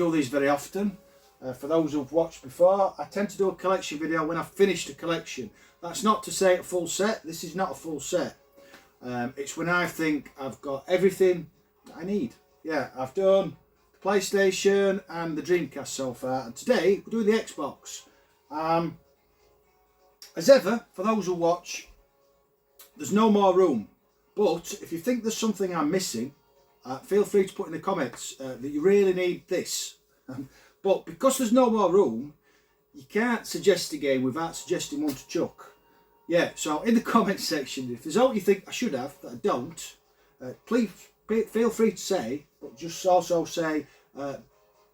do these very often. For those who've watched before, I tend to do a collection video when I've finished a collection. That's not to say a full set. This is not a full set. It's when I think I've got everything that I need. Yeah, I've done the PlayStation and the Dreamcast so far, and today we're doing the Xbox. As ever, for those who watch, there's no more room. But if you think there's something I'm missing, feel free to put in the comments that you really need this. But because there's no more room, you can't suggest a game without suggesting one to chuck. Yeah, so in the comments section, if there's something you think I should have that I don't, please feel free to say, but just also say,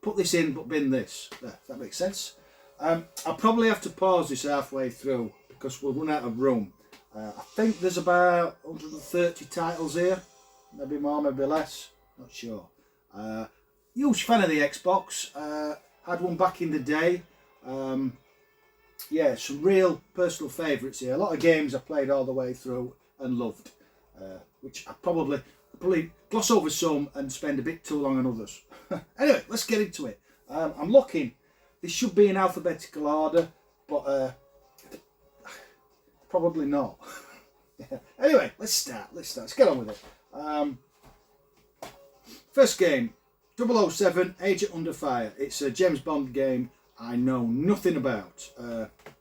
put this in but bin this. If that makes sense. I'll probably have to pause this halfway through because we'll run out of room. I think there's about 130 titles here, maybe more, maybe less, not sure. Huge fan of the Xbox, had one back in the day. Yeah, some real personal favourites here. A lot of games I played all the way through and loved, which I probably gloss over some and spend a bit too long on others. Anyway, let's get into it. I'm looking, this should be in alphabetical order, but probably not. Yeah. Anyway, let's start, let's get on with it. First game, 007 Agent Under Fire. It's a James Bond game I know nothing about.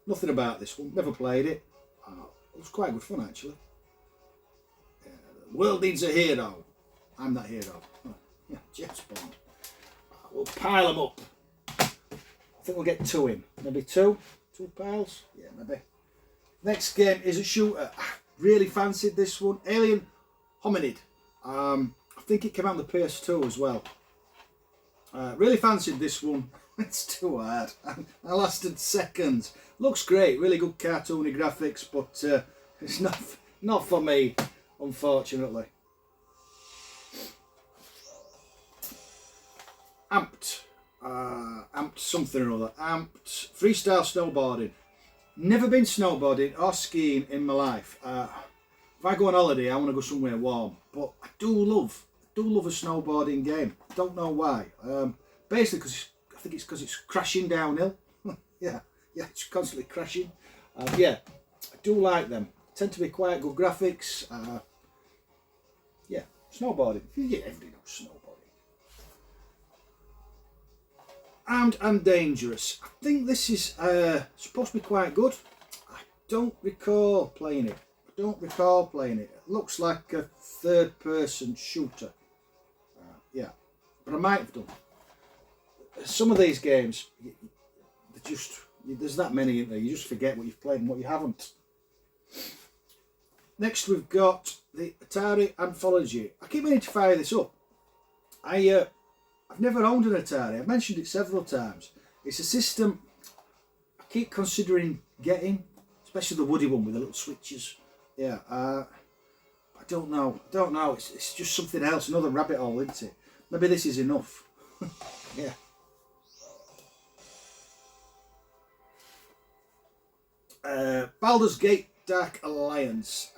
Nothing about this one, never played it. It was quite good fun actually. The world needs a hero. I'm that hero. Yeah, James Bond. We'll pile them up. I think we'll get 2 in. Maybe 2? 2 piles? Yeah, maybe. Next game is a shooter. I really fancied this one. Alien Hominid. I think it came out on the PS2 as well. Really fancied this one. It's too hard. I lasted seconds. Looks great, really good cartoony graphics, but it's not for me, unfortunately. Amped. Amped something or other. Amped freestyle snowboarding. Never been snowboarding or skiing in my life. If I go on holiday, I want to go somewhere warm. But I do love a snowboarding game. Don't know why. Basically, because I think it's because it's crashing downhill. yeah, it's constantly crashing. Yeah, I do like them. Tend to be quite good graphics. Yeah, snowboarding. Yeah, everybody knows snowboarding. Armed and Dangerous. I think this is supposed to be quite good. I don't recall playing it. It looks like a third-person shooter. Yeah, but I might have done. Some of these games, there's that many in there, you just forget what you've played and what you haven't. Next we've got the Atari Anthology. I keep meaning to fire this up. I've never owned an Atari. I've mentioned it several times. It's a system I keep considering getting, especially the woody one with the little switches. Yeah, I don't know. It's just something else, another rabbit hole, isn't it? Maybe this is enough. Yeah. Baldur's Gate Dark Alliance.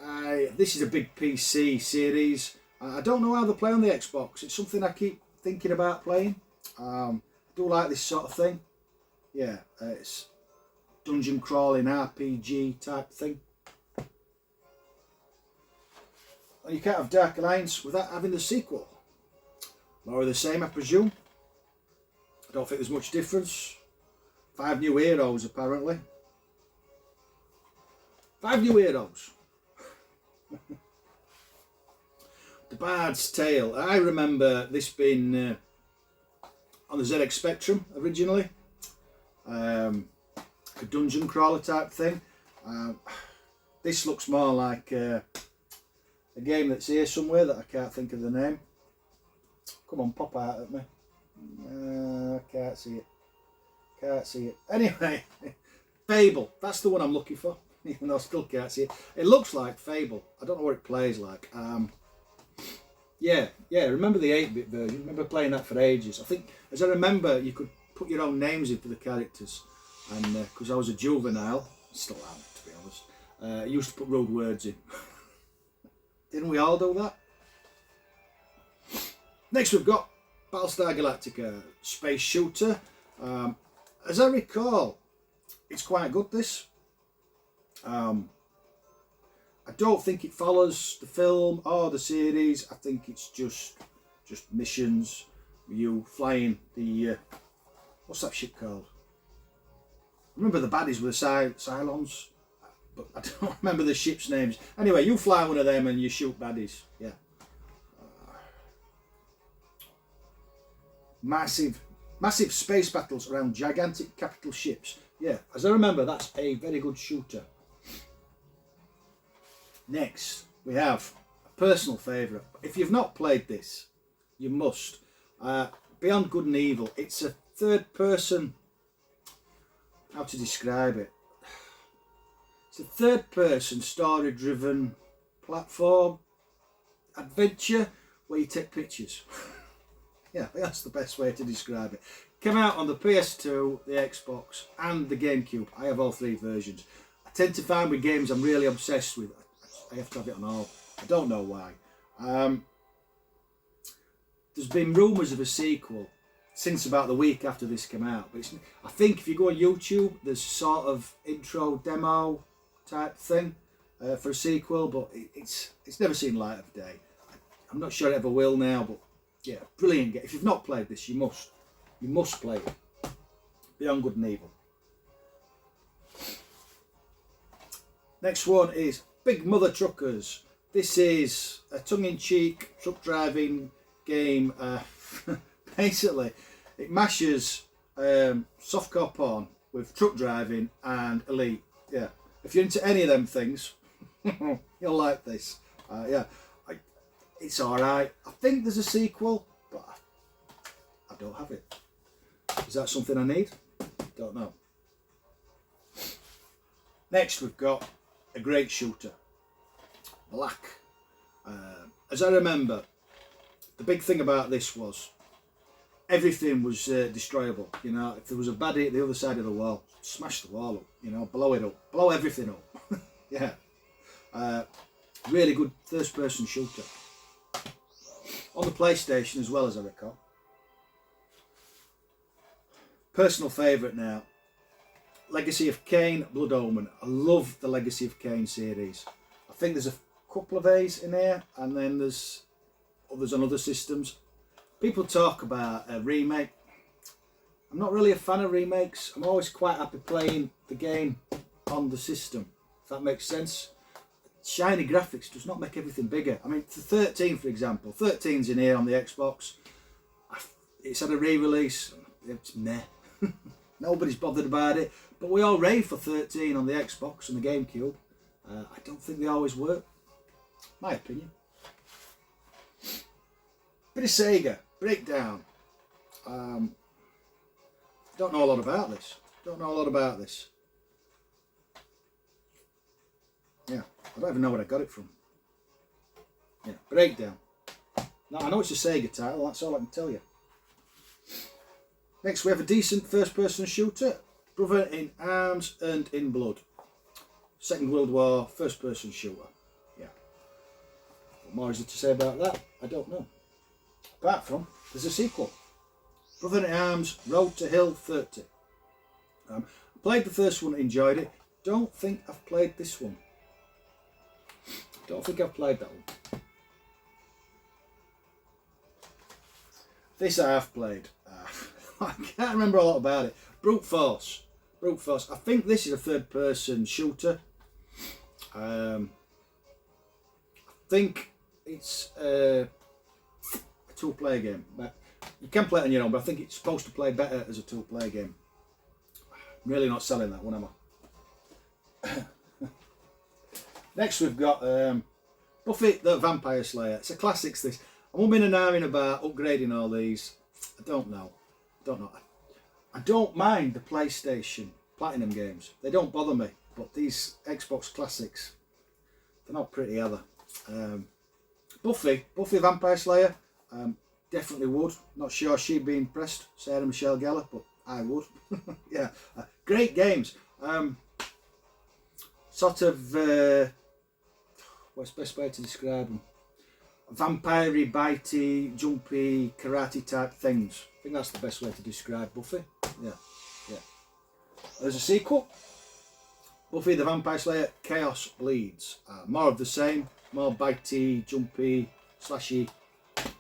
This is a big PC series. I don't know how they play on the Xbox. It's something I keep thinking about playing. I do like this sort of thing. Yeah, it's dungeon crawling RPG type thing. And you can't have Dark Alliance without having the sequel. More of the same, I presume. I don't think there's much difference. 5 new heroes apparently. 5 new heroes. The Bard's Tale. I remember this being on the ZX Spectrum originally. A dungeon crawler type thing. This looks more like a game that's here somewhere that I can't think of the name. Come on, pop out at me. I can't see it. Anyway, Fable. That's the one I'm looking for. Even though I still can't see it. It looks like Fable. I don't know what it plays like. Yeah, remember the 8-bit version? Remember playing that for ages. I think, as I remember, you could put your own names in for the characters. And because I was a juvenile, still am to be honest, I used to put rude words in. Didn't we all do that? Next we've got Battlestar Galactica space shooter. As I recall, it's quite good, this. I don't think it follows the film or the series. I think it's just missions. You flying the what's that ship called? I remember the baddies were the Cylons, but I don't remember the ship's names. Anyway, you fly one of them and you shoot baddies. Yeah. Massive space battles around gigantic capital ships. Yeah, as I remember, that's a very good shooter. Next, we have a personal favourite. If you've not played this, you must. Beyond Good and Evil. It's a third person, how to describe it? It's a third person story driven platform adventure where you take pictures. Yeah, that's the best way to describe it. Came out on the PS2, the Xbox and the GameCube. I have all three versions. I tend to find with games I'm really obsessed with, I have to have it on all. I don't know why. There's been rumours of a sequel since about the week after this came out. But I think if you go on YouTube, there's sort of intro demo type thing for a sequel, but it's never seen light of day. I'm not sure it ever will now, but yeah, brilliant game. If you've not played this, you must play it. Beyond Good and Evil. Next one is Big Mother Truckers. This is a tongue-in-cheek truck driving game. Basically, it mashes softcore porn with truck driving and Elite. Yeah, if you're into any of them things, you'll like this. Yeah, it's alright. I think there's a sequel, but I don't have it. Is that something I need? Don't know. Next, we've got a great shooter, Black. As I remember, the big thing about this was everything was destroyable. You know, if there was a baddie at the other side of the wall, smash the wall up. You know, blow it up, blow everything up. Yeah, really good first-person shooter on the PlayStation as well, as I recall. Personal favourite now, Legacy of Kain, Blood Omen. I love the Legacy of Kain series. I think there's a couple of A's in here, and then there's others on other systems. People talk about a remake. I'm not really a fan of remakes. I'm always quite happy playing the game on the system, if that makes sense. Shiny graphics does not make everything bigger. I mean, the 13, for example. 13's in here on the Xbox. It's had a re-release. It's meh. Nobody's bothered about it. But we all rave for 13 on the Xbox and the GameCube. I don't think they always work. My opinion. Bit of Sega. Breakdown. Don't know a lot about this. Yeah, I don't even know where I got it from. Yeah, Breakdown. Now, I know it's a Sega title, that's all I can tell you. Next, we have a decent first-person shooter, Brother in Arms and in Blood. Second World War, first-person shooter. Yeah. What more is there to say about that? I don't know. Apart from, there's a sequel. Brother in Arms, Road to Hill 30. I played the first one, enjoyed it. Don't think I've played this one. Don't think I've played that one. This I have played. I can't remember a lot about it. Brute Force. I think this is a third-person shooter. I think it's a two-player game. But you can play it on your own, but I think it's supposed to play better as a two-player game. I'm really not selling that one, am I? Next we've got Buffy the Vampire Slayer. It's a classics this. I'm umming and ahhing about upgrading all these. I don't know. I don't mind the PlayStation Platinum games. They don't bother me. But these Xbox classics, they're not pretty either. Buffy Vampire Slayer, definitely would. Not sure she'd be impressed, Sarah Michelle Gellar, but I would. Yeah, great games. Sort of, what's the best way to describe them? vampire-y, bitey, jumpy, karate type things. I think that's the best way to describe Buffy. Yeah, yeah. There's a sequel, Buffy the Vampire Slayer Chaos Bleeds. More of the same, more bitey, jumpy, slashy,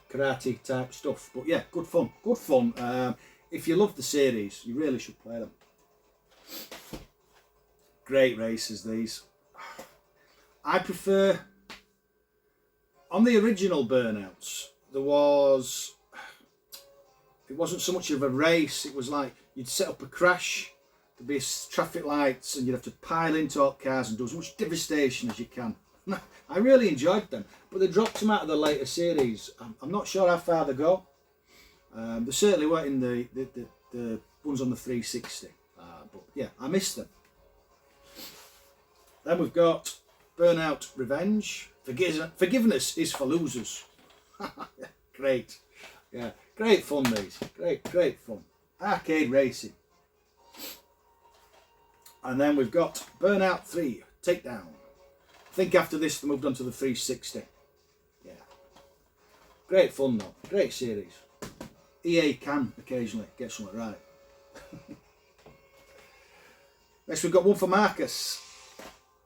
karate type stuff. But yeah, good fun, good fun. If you love the series, you really should play them. Great races, these. I prefer, on the original Burnouts, it wasn't so much of a race, it was like you'd set up a crash, there'd be traffic lights and you'd have to pile into all cars and do as much devastation as you can. I really enjoyed them, but they dropped them out of the later series. I'm not sure how far they go. They certainly weren't in the ones on the 360, but yeah, I missed them. Then we've got Burnout Revenge. Forgiveness is for losers. Great. Yeah, great fun these. Great fun. Arcade racing. And then we've got Burnout 3 Takedown. I think after this they moved on to the 360. Yeah. Great fun though. Great series. EA can occasionally get something right. Next we've got one for Marcus.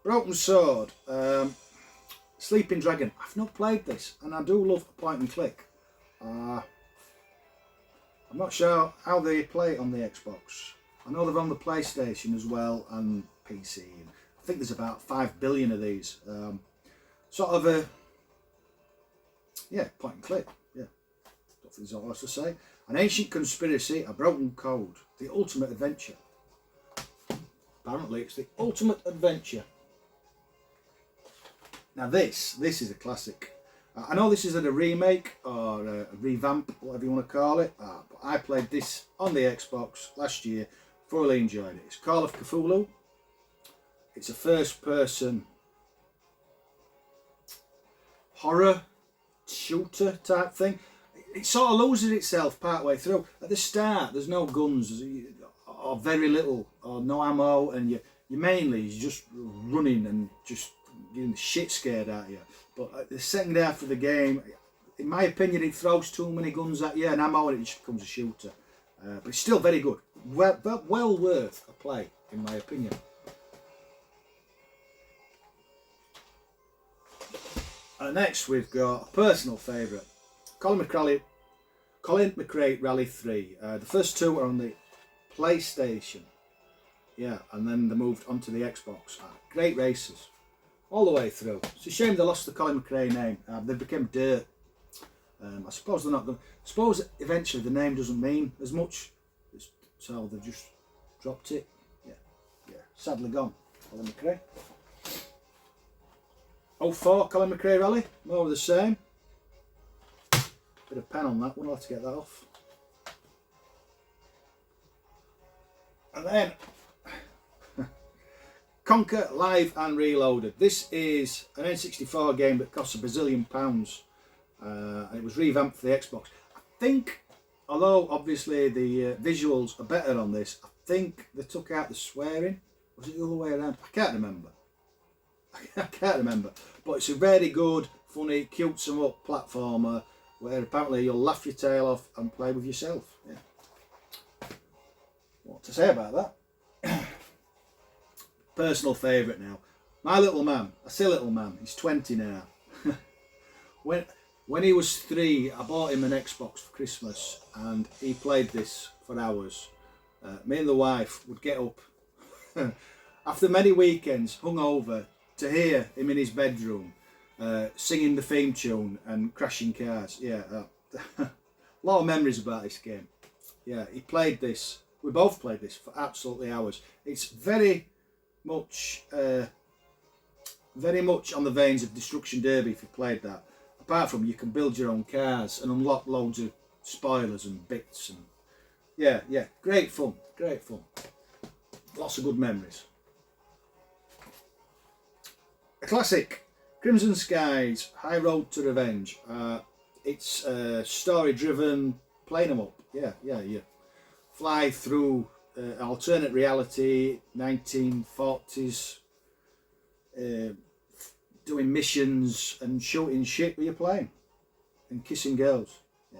Broken Sword. Sleeping Dragon. I've not played this and I do love point and click. I'm not sure how they play it on the Xbox. I know they're on the PlayStation as well and PC. And I think there's about 5 billion of these. Sort of a, yeah, point and click. Yeah, don't think there's a lot else to say. An Ancient Conspiracy, A Broken Code, The Ultimate Adventure. Apparently it's the ultimate adventure. Now this is a classic. I know this isn't a remake or a revamp, whatever you want to call it, but I played this on the Xbox last year, thoroughly enjoyed it. It's Call of Cthulhu. It's a first person horror shooter type thing. It sort of loses itself part way through. At the start there's no guns or very little or no ammo, and you mainly just running and just getting the shit scared out of you. But at the second half of the game, in my opinion, it throws too many guns at you and ammo and it just becomes a shooter. But it's still very good. Well worth a play, in my opinion. Next we've got a personal favourite, Colin McRae Rally 3. The first two are on the PlayStation. Yeah, and then they moved onto the Xbox. Great races. All the way through. It's a shame they lost the Colin McRae name. They became Dirt. I suppose they're not going. I suppose eventually the name doesn't mean as much, so they've just dropped it. Yeah. Sadly gone. Colin McRae. 04 Colin McRae Rally. More of the same. Bit of pen on that one. I'll have to get that off. And then Conquer Live and Reloaded. This is an N64 game that costs £1 bazillion. And it was revamped for the Xbox. I think, although obviously the visuals are better on this, I think they took out the swearing. Was it the other way around? I can't remember. But it's a very good, funny, cute some up platformer where apparently you'll laugh your tail off and play with yourself. Yeah. What to say about that? Personal favourite now. My little man. I say little man. He's 20 now. When he was 3, I bought him an Xbox for Christmas and he played this for hours. Me and the wife would get up after many weekends hungover to hear him in his bedroom singing the theme tune and crashing cars. Yeah, a lot of memories about this game. Yeah, he played this. We both played this for absolutely hours. It's very much on the veins of Destruction Derby if you played that. Apart from you can build your own cars and unlock loads of spoilers and bits and yeah, great fun. Lots of good memories. A classic, Crimson Skies, High Road to Revenge. It's story driven, playing them up. Yeah. Fly through alternate reality, 1940s, doing missions and shooting shit with your plane. and kissing girls. Yeah.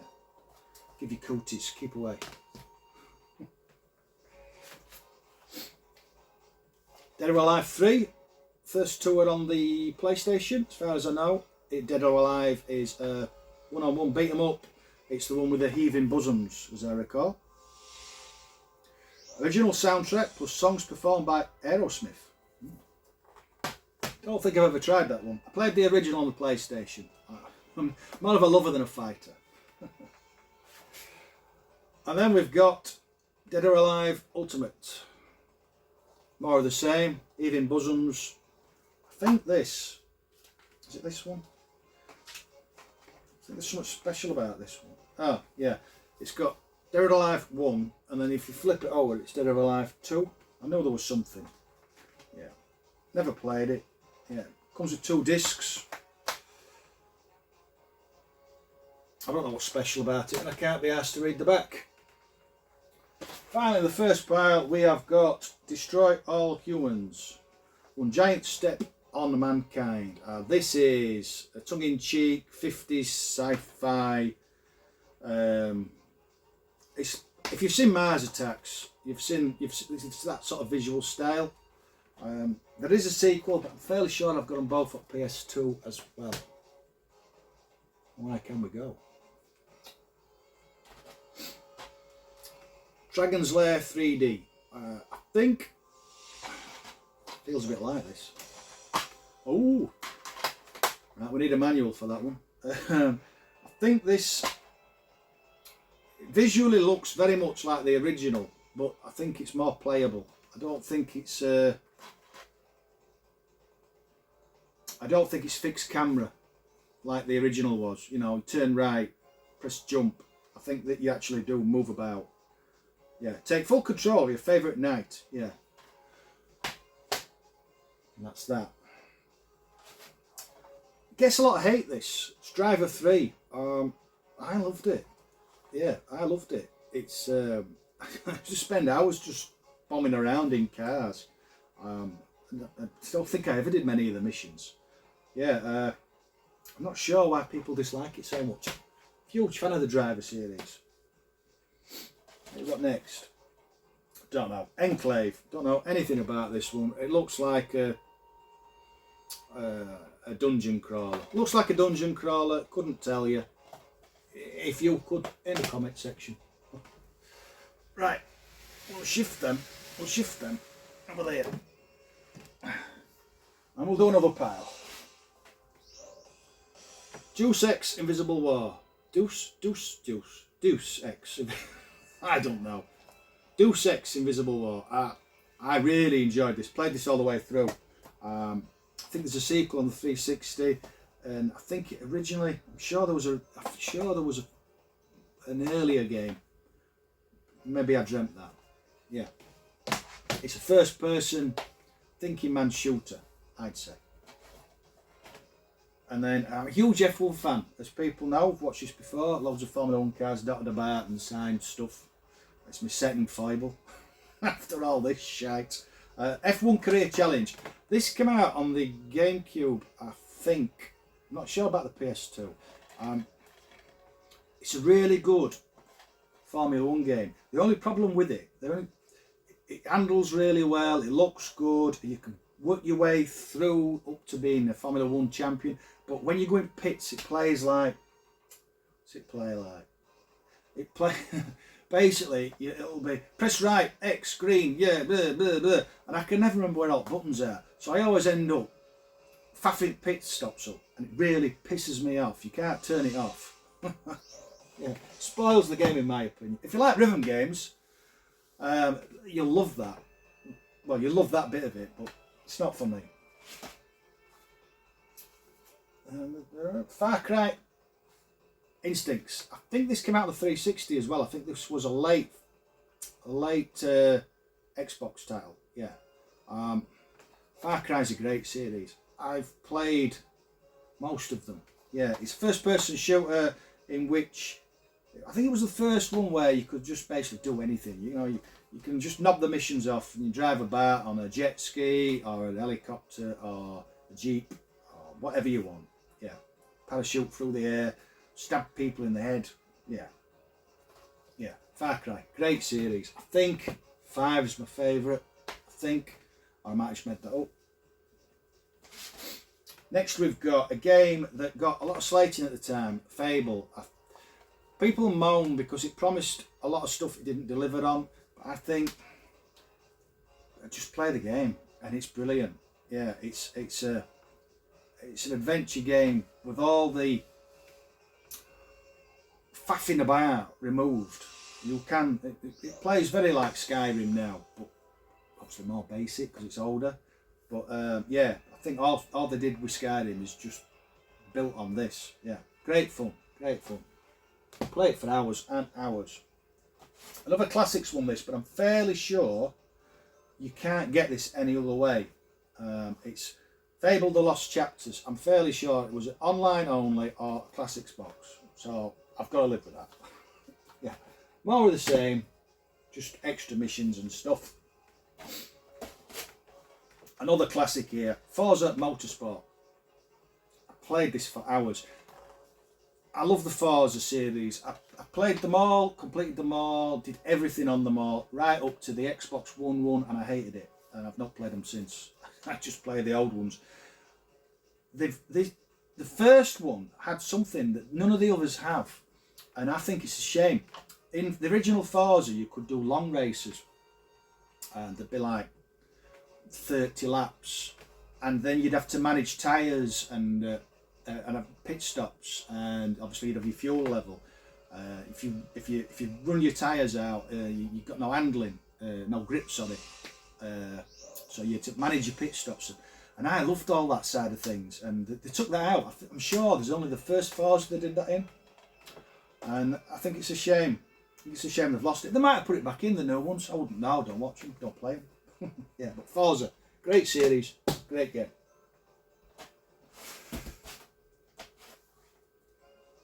Give you cooties, keep away. Dead or Alive 3. First two are on the PlayStation, as far as I know. Dead or Alive is a one-on-one beat 'em up. It's the one with the heaving bosoms, as I recall. Original soundtrack plus songs performed by Aerosmith. Don't think I've ever tried that one. I played the original on the PlayStation. I'm more of a lover than a fighter. And then we've got Dead or Alive Ultimate. More of the same, heaving bosoms. I think this, is it this one? I think there's something special about this one. Oh, yeah. It's got Dead or Alive 1, and then if you flip it over, it's Dead or Alive 2. I know there was something. Yeah. Never played it. Yeah. Comes with 2 discs. I don't know what's special about it, and I can't be asked to read the back. Finally, the first pile, we have got Destroy All Humans. One Giant Step on Mankind. This is a tongue-in-cheek 50s sci-fi. If you've seen Mars Attacks, you've seen it's that sort of visual style. There is a sequel, but I'm fairly sure I've got them both at PS2 as well. Where can we go? Dragon's Lair 3D. I think feels a bit like this. Oh, right, we need a manual for that one. I think this visually looks very much like the original, but I think it's more playable. I don't think it's fixed camera like the original was. You know, turn right, press jump. I think that you actually do move about. Yeah, take full control of your favourite knight. Yeah. And that's that. Gets a lot of hate, this. Striver 3. I loved it. Yeah, I loved it. It's I just spend hours just bombing around in cars. I don't think I ever did many of the missions. Yeah, I'm not sure why people dislike it so much. Huge fan of the Driver series. What we got next? Don't know. Enclave. Don't know anything about this one. It looks like a dungeon crawler. Looks like a dungeon crawler. Couldn't tell you. If you could, in the comment section. Right. We'll shift them. We'll shift them over there. And we'll do another pile. Deus Ex Invisible War. Deus Ex. I don't know. Deus Ex Invisible War. I really enjoyed this. Played this all the way through. I think there's a sequel on the 360, and I think originally, I'm sure there was an earlier game. Maybe I dreamt that. Yeah. It's a first-person thinking man shooter, I'd say. And then I'm a huge F1 fan, as people know. I've watched this before. Loads of Formula 1 cars dotted about and signed stuff. It's my second foible after all this shite. F1 Career Challenge. This came out on the GameCube, I think. I'm not sure about the PS2. It's a really good Formula 1 game. The only problem with it, it handles really well, it looks good, you can work your way through up to being a Formula 1 champion, but when you go in pits, it plays like, what's it play like? It play basically, it'll be press right, X, green, yeah, blah, blah, blah, and I can never remember where all the buttons are, so I always end up faffing pit stops up, and it really pisses me off. You can't turn it off. Yeah, spoils the game in my opinion. If you like rhythm games, you'll love that. Well, you'll love that bit of it, but it's not for me. Far Cry Instincts. I think this came out on the 360 as well. I think this was a late Xbox title. Yeah. Far Cry is a great series. I've played most of them. Yeah, it's a first-person shooter in which I think it was the first one where you could just basically do anything. You know, you can just knob the missions off and you drive about on a jet ski or a helicopter or a jeep or whatever you want. Yeah, parachute through the air. stab people in the head. Yeah. Yeah, Far Cry, great series. I think 5 is my favourite. I think, or I might have just made that up. Next we've got a game that got a lot of slating at the time, Fable. People moan because it promised a lot of stuff it didn't deliver on, but I think just play the game and it's brilliant. Yeah, it's an adventure game with all the faffing about removed. You can it plays very like Skyrim now, but obviously more basic because it's older. But yeah, I think all they did with Skyrim is just built on this. Yeah, great fun, great fun. Play it for hours and hours. Another Classics won this, but I'm fairly sure you can't get this any other way. It's Fable: The Lost Chapters. I'm fairly sure it was online only or Classics box. So I've got to live with that. Yeah, more of the same, just extra missions and stuff. Another classic here, Forza Motorsport. I played this for hours. I love the Forza series. I played them all, completed them all, did everything on them all, right up to the Xbox One one, and I hated it. And I've not played them since. I just play the old ones. The first one had something that none of the others have, and I think it's a shame. In the original Forza, you could do long races, and they'd be like 30 laps, and then you'd have to manage tyres and have pit stops, and obviously you'd have your fuel level. If you run your tyres out, you've got no handling, no grip, sorry. So you had to manage your pit stops, and I loved all that side of things. And they took that out. I'm sure there's only the first Forza they did that in, and I think it's a shame. It's a shame they've lost it. They might have put it back in the new ones. I wouldn't know. Don't watch them. Don't play them. Yeah, but Forza, great series, great game.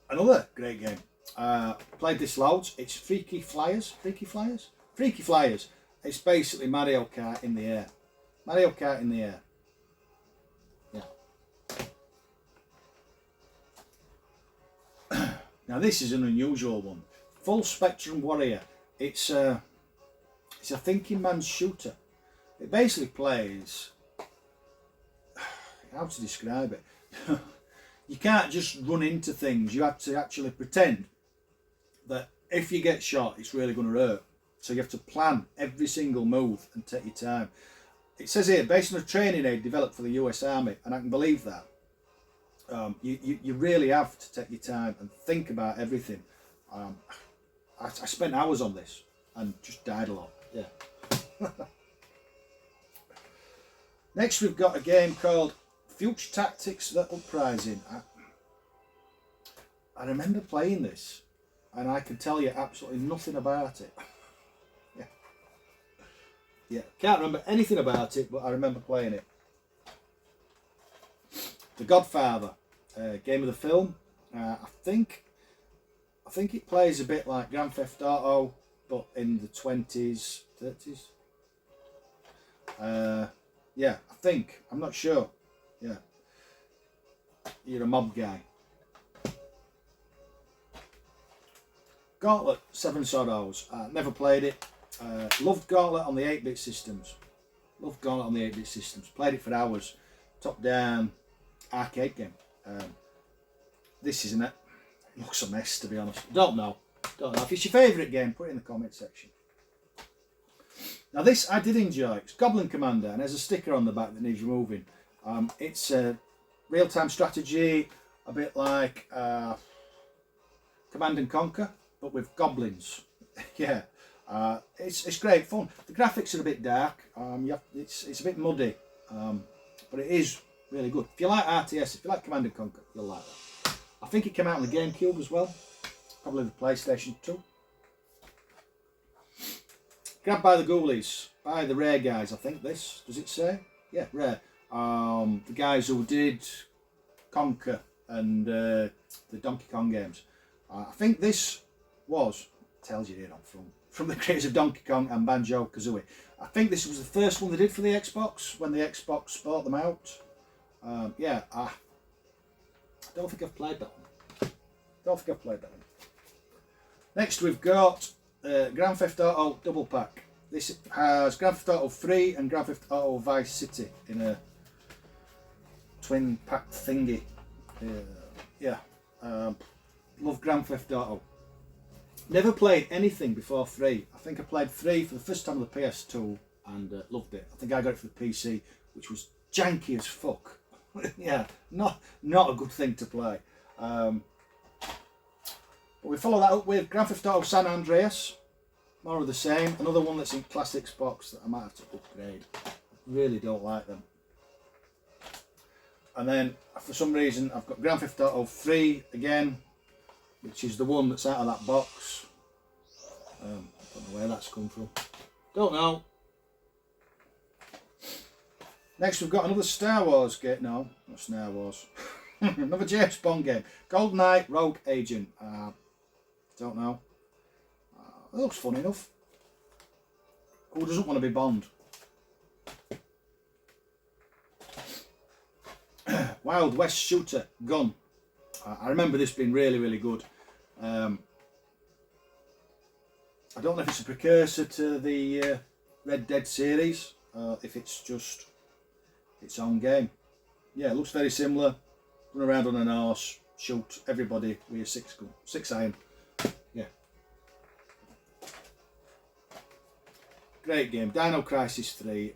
Another great game. Played this loads. It's Freaky Flyers. Freaky Flyers. Freaky Flyers. It's basically Mario Kart in the air. Mario Kart in the air. Yeah. Now this is an unusual one. Full Spectrum Warrior. It's a thinking man's shooter. It basically plays. How to describe it? You can't just run into things. You have to actually pretend that if you get shot, it's really going to hurt. So you have to plan every single move and take your time. It says here, based on a training aid developed for the US Army, and I can believe that. You really have to take your time and think about everything. I spent hours on this and just died a lot. Yeah. Next we've got a game called Future Tactics: The Uprising. I remember playing this, and I can tell you absolutely nothing about it. Yeah, can't remember anything about it, but I remember playing it. The Godfather, game of the film. I think it plays a bit like Grand Theft Auto, but in the 20s, 30s. Yeah, I think. I'm not sure. Yeah. You're a mob guy. Gauntlet, Seven Sorrows. Never played it. Loved Gauntlet on the 8-bit systems. Loved Gauntlet on the 8-bit systems. Played it for hours. Top down arcade game. This isn't it. It looks a mess, to be honest. Don't know. If it's your favourite game, put it in the comment section. Now this I did enjoy. It's Goblin Commander, and there's a sticker on the back that needs removing. It's real-time strategy, a bit like Command and Conquer, but with goblins. Yeah, it's great fun. The graphics are a bit dark. It's a bit muddy, but it is really good. If you like RTS, if you like Command and Conquer, you'll like that. I think it came out on the GameCube as well, probably the PlayStation 2. Grabbed by the Ghoulies, by the Rare guys, I think this. Does it say? Yeah, Rare. The guys who did Conquer and the Donkey Kong games. I think this was, tells you here I'm from the creators of Donkey Kong and Banjo-Kazooie. I think this was the first one they did for the Xbox, when the Xbox bought them out. Yeah, I don't think I've played that one. Don't think I've played that one. Next we've got Grand Theft Auto Double Pack. This has Grand Theft Auto 3 and Grand Theft Auto Vice City in a twin pack thingy. Love Grand Theft Auto. Never played anything before 3. I think I played 3 for the first time on the PS2 and loved it. I think I got it for the PC, which was janky as fuck. Yeah, not a good thing to play. But we follow that up with Grand Theft Auto San Andreas. More of the same. Another one that's in Classics box that I might have to upgrade. Really don't like them. And then for some reason I've got Grand Theft Auto 3 again, which is the one that's out of that box. I don't know where that's come from. Don't know. Next we've got another Star Wars game. No, not Star Wars. Another James Bond game. GoldenEye Rogue Agent. Don't know. It looks fun enough. Who doesn't want to be Bond? Wild West Shooter Gun. I remember this being really, really good. I don't know if it's a precursor to the Red Dead series, if it's just its own game. Yeah, it looks very similar. Run around on an horse, shoot everybody with a 6-iron. Yeah. Great game. Dino Crisis 3.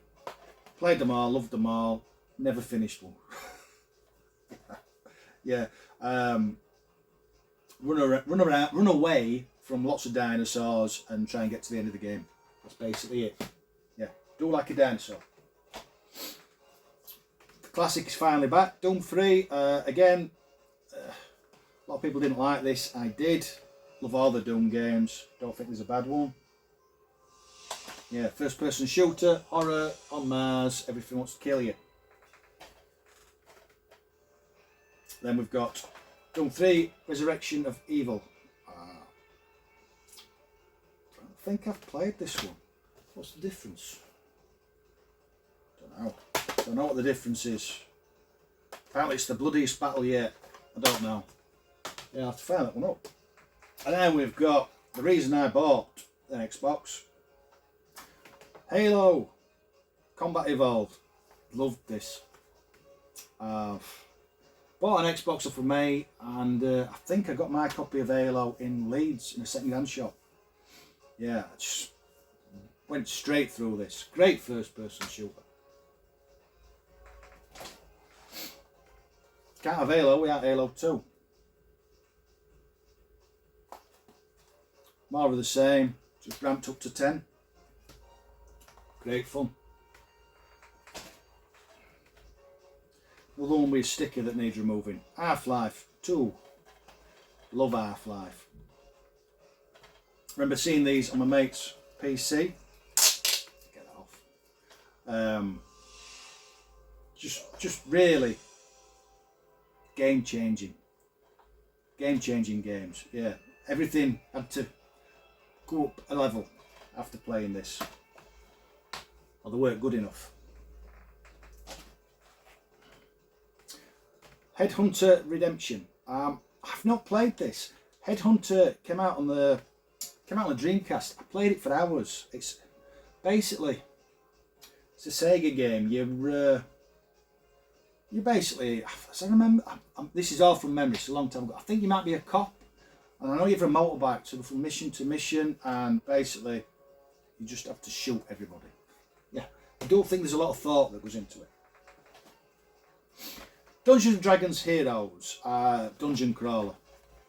Played them all, loved them all. Never finished one. Yeah. Run away from lots of dinosaurs and try and get to the end of the game. That's basically it. Yeah. Do like a dinosaur. The classic is finally back. Doom 3. Again, a lot of people didn't like this. I did. Love all the Doom games. Don't think there's a bad one. Yeah, first person shooter, horror, on Mars, everything wants to kill you. Then we've got Doom 3, Resurrection of Evil. I don't think I've played this one. What's the difference? Don't know what the difference is. Apparently it's the bloodiest battle yet. I don't know. Yeah, I'll have to find that one up. And then we've got the reason I bought the Xbox. Halo Combat Evolved. Loved this. Bought an Xbox from May, and I think I got my copy of Halo in Leeds in a second-hand shop. Yeah, I just went straight through this. Great first-person shooter. Can't have Halo without Halo 2. More of the same, just ramped up to 10. Great fun. Another one with a sticker that needs removing. Half-Life 2. Love Half-Life. Remember seeing these on my mate's PC. Get that off. Just really game-changing. Game-changing games. Yeah. Everything had to go up a level after playing this. Or they weren't good enough. Headhunter Redemption. I've not played this. Headhunter came out on the Dreamcast. I played it for hours. It's basically a Sega game. You're basically, as I remember, this is all from memory. It's a long time ago. I think you might be a cop, and I know you're from a motorbike, so from mission to mission, and basically you just have to shoot everybody. Yeah, I don't think there's a lot of thought that goes into it. Dungeons and Dragons Heroes, dungeon crawler.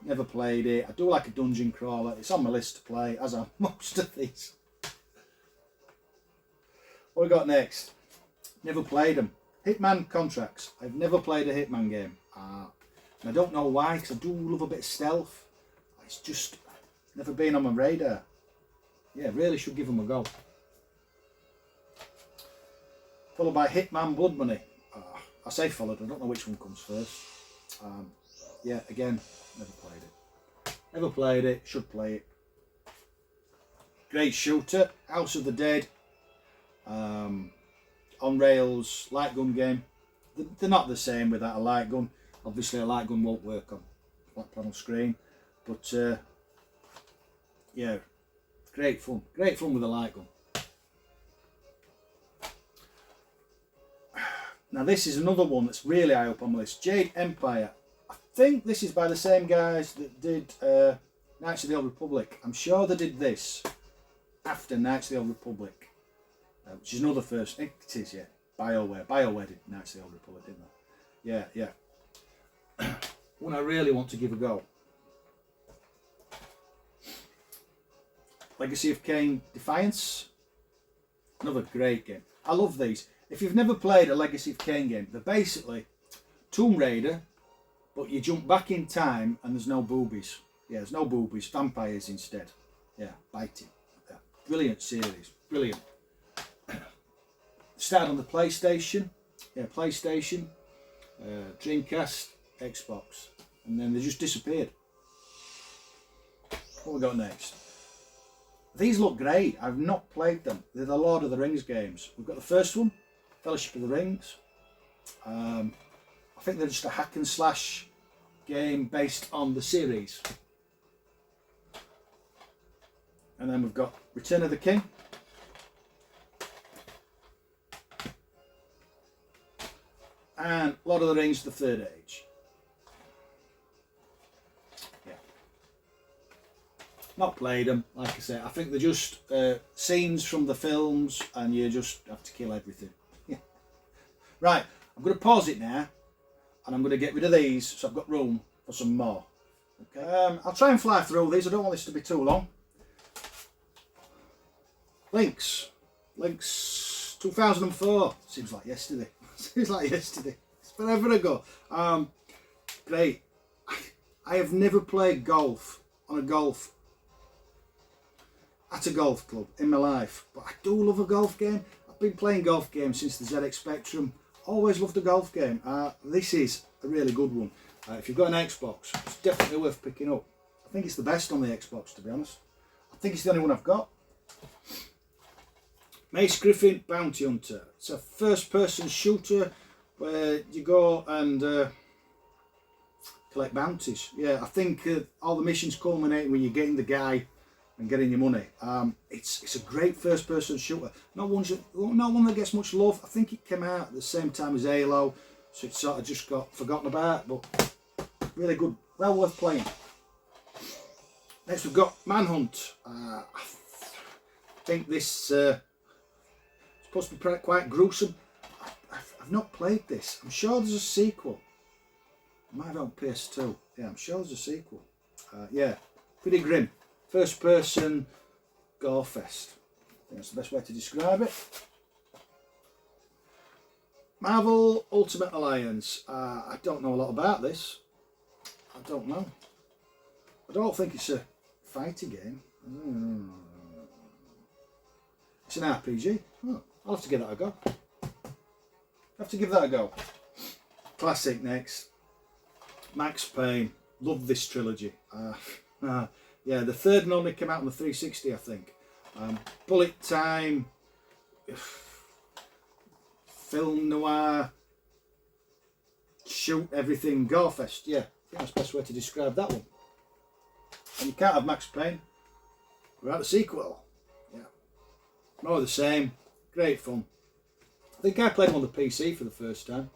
Never played it. I do like a dungeon crawler. It's on my list to play, as are most of these. What we got next? Never played them. Hitman Contracts. I've never played a Hitman game. And I don't know why, because I do love a bit of stealth. It's just never been on my radar. Yeah, really should give them a go. Followed by Hitman Blood Money. I say followed, I don't know which one comes first. Yeah, again, never played it. Never played it, should play it. Great shooter, House of the Dead. On rails, light gun game. They're not the same without a light gun. Obviously a light gun won't work on flat panel screen. But yeah, great fun with a light gun. Now this is another one that's really high up on my list. Jade Empire. I think this is by the same guys that did Knights of the Old Republic. I'm sure they did this after Knights of the Old Republic, which is another first. It is, yeah. BioWare did Knights of the Old Republic, didn't they? Yeah. One I really want to give a go. Legacy of Kain Defiance. Another great game. I love these. If you've never played a Legacy of Kain game, they're basically Tomb Raider, but you jump back in time and there's no boobies. Yeah, there's no boobies, vampires instead. Yeah, biting. Yeah. Brilliant series, brilliant. Started on the PlayStation, Dreamcast, Xbox, and then they just disappeared. What we got next? These look great. I've not played them. They're the Lord of the Rings games. We've got the first one, Fellowship of the Rings. I think they're just a hack and slash game based on the series. And then we've got Return of the King. And Lord of the Rings, The Third Age. Yeah. Not played them, like I say. I think they're just scenes from the films and you just have to kill everything. Yeah. Right, I'm going to pause it now and I'm going to get rid of these so I've got room for some more. Okay. I'll try and fly through these. I don't want this to be too long. Lynx 2004. Seems like yesterday. It's forever ago. Great. I have never played golf at a golf club in my life, but I do love a golf game. I've been playing golf games since the ZX Spectrum. Always loved a golf game. This is a really good one. If you've got an Xbox, it's definitely worth picking up. I think it's the best on the Xbox, to be honest. I think it's the only one I've got. Mace Griffin Bounty Hunter. It's a first-person shooter where you go and collect bounties. Yeah, I think all the missions culminate when you're getting the guy and getting your money. It's a great first-person shooter. Not one that gets much love. I think it came out at the same time as Halo, so it sort of just got forgotten about. But really good, well worth playing. Next we've got Manhunt. I think this. Supposed to be quite gruesome. I've not played this. I'm sure there's a sequel. I might have on PS2. Yeah, I'm sure there's a sequel. Yeah, pretty grim. First person gore fest. I think that's the best way to describe it. Marvel Ultimate Alliance. I don't know a lot about this. I don't know. I don't think it's a fighting game. It's an RPG. Oh. I'll have to give that a go. Classic next. Max Payne. Love this trilogy. Yeah, the third one only came out on the 360, I think. Bullet time. Film noir. Shoot everything. Gorefest. Yeah, I think that's the best way to describe that one. And you can't have Max Payne without the sequel. Yeah. More of the same. Great fun. I think I played them on the PC for the first time,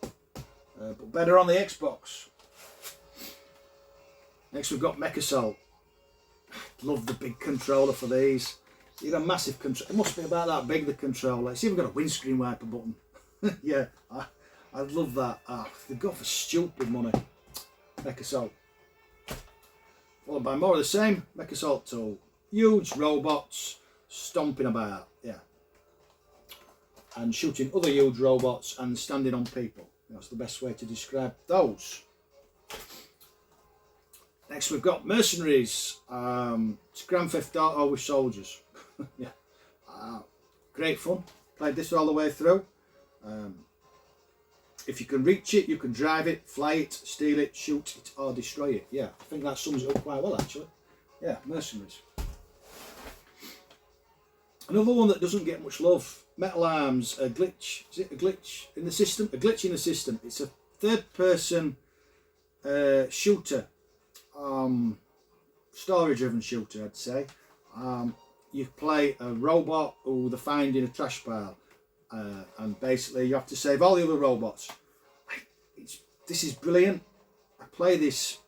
but better on the Xbox. Next we've got Mech Assault. Love the big controller for these. You got a massive controller. It must be about that big, the controller. It's even got a windscreen wiper button. Yeah, I love that. They go for stupid money. Mech Assault. Followed by more of the same. Mech Assault 2. Huge robots stomping about. Yeah. And shooting other huge robots and standing on people. That's the best way to describe those. Next we've got Mercenaries. It's Grand Theft Auto with soldiers. Yeah, great fun. Played this all the way through. If you can reach it, you can drive it, fly it, steal it, shoot it or destroy it. Yeah, I think that sums it up quite well actually. Yeah, Mercenaries. Another one that doesn't get much love. Metal Arms, a glitch. Is it a glitch in the system? A glitch in the system. It's a third-person shooter. story-driven shooter, I'd say. You play a robot who they find in a trash pile, and basically you have to save all the other robots. This is brilliant. I play this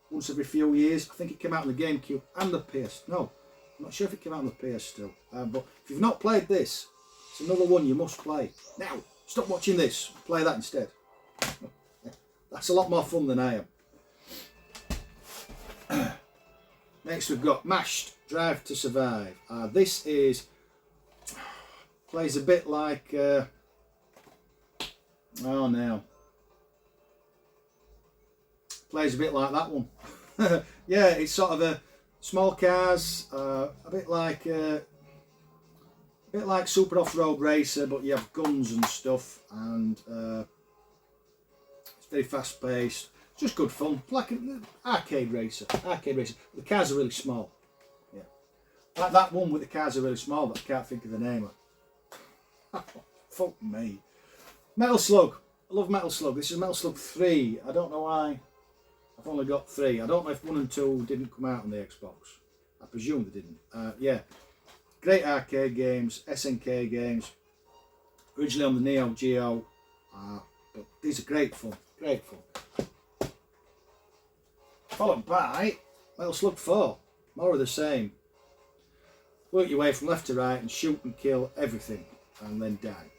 once every few years. I think it came out on the GameCube and the PS. No, I'm not sure if it came out on the PS still. But if you've not played this, it's another one you must play. Now, stop watching this. Play that instead. That's a lot more fun than I am. Next we've got Mashed Drive to Survive. This plays a bit like plays a bit like that one. Yeah, it's sort of a small cars, a bit like Super Off-Road Racer, but you have guns and stuff, and it's very fast paced. It's just good fun, like an arcade racer. The cars are really small. Yeah, like that one with the cars are really small, but I can't think of the name of. Fuck me. Metal Slug. I love Metal Slug. This is Metal Slug 3. I don't know why I've only got 3. I don't know if 1 and 2 didn't come out on the Xbox. I presume they didn't. Yeah. Great arcade games, SNK games. Originally on the Neo Geo. But these are great fun. Great fun. Followed by Metal Slug 4. More of the same. Work your way from left to right and shoot and kill everything. And then die.